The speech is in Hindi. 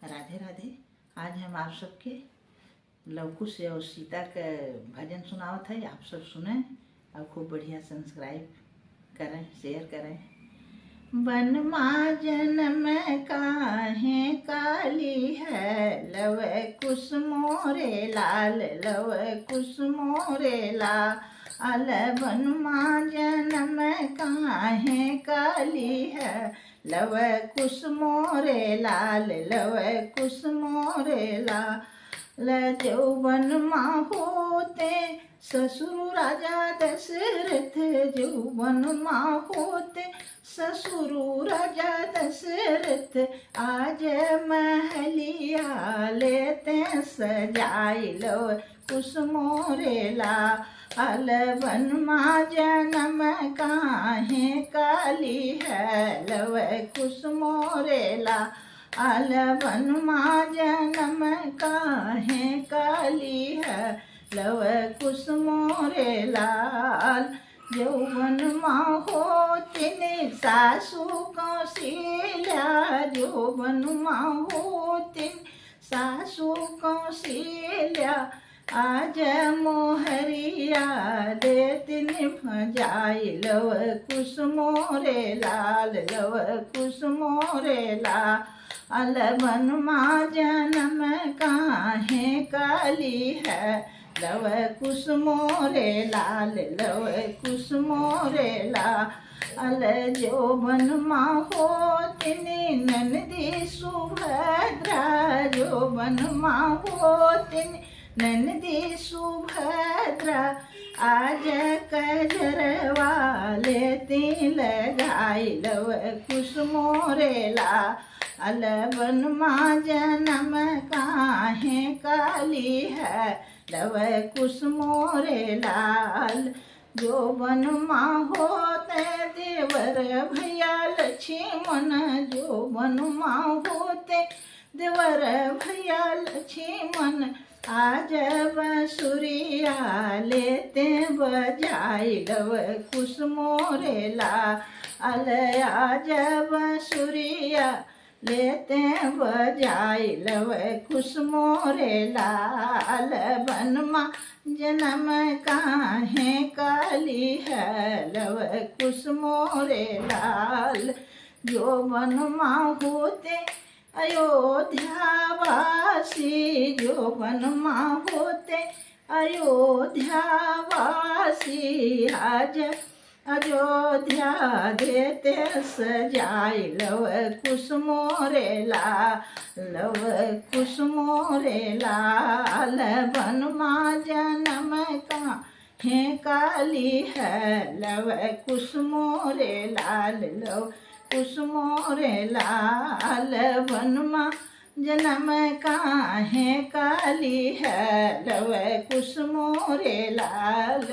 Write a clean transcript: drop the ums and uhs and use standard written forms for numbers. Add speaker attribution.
Speaker 1: राधे राधे। आज हम आप सबके लवकुश और सीता का भजन सुनावत है। आप सब सुने और खूब बढ़िया सब्सक्राइब करें, शेयर करें। वन माँ जन्म काहे काली है, लव कुश मोरे लाल, लव कुश मोरे लाल। वन माँ जन्म काहे काली है, लव कुश मोरे लाल, लव कुश मोरे लाल। जौवन माँ होते ससुर राजा दशरथ, जौवन माँ होते ससुर राजा दशरथ। आज महलिया लेते सजाई, लव कुश मोरे लाल। वन माँ जन्म काहे काली है, लव कुश मोरे लाल। वन माँ जन्म काहे काली है, लव कुश मोरे लाल। यौवन माँ होते सासु कौशल्या, यौवन माँ होते सासु कौशल्या। आज मोहरिया देतिन भजाई, लव कुश मोरे लाल, लव कुश मोरे लाल। वन माँ जन्म काहे काली है, लव कुश मोरे लाल, लव कुश मोरे लाल। जौवन माँ होतिनी नंदी सुभद्रा, जौवन माँ होतिनी नंदी सुभद्रा। आज कजरवा लेती लगाई, लव कुश मोरे लाल। वन माँ जन्म काहे काली है, लव कुश मोरे लाल। जौवन माँ होते देवर भैया लक्ष्मण, जौवन माँ होते देवर भैया लक्ष्मण। आज बंसुरिया लेते बजाई, लव कुश मोरे लाल। आज बंसुरिया लेते बजाई, लव कुश मोरे लाल। वन माँ जन्म काहे काली है, लव कुश मोरे लाल। यौवन माँ होते अयोध्या वासी, यौवन माँ होते अयोध्या वासी। आज अयोध्या देते सजाई, लव कुश मोरे लाल, लव कुश मोरे लाल। वन माँ जन्म काहे काली है, लव कुश मोरे लाल, लव कुश मोरे लाल। वन माँ जन्म काहे काली है, लव कुश मोरे लाल।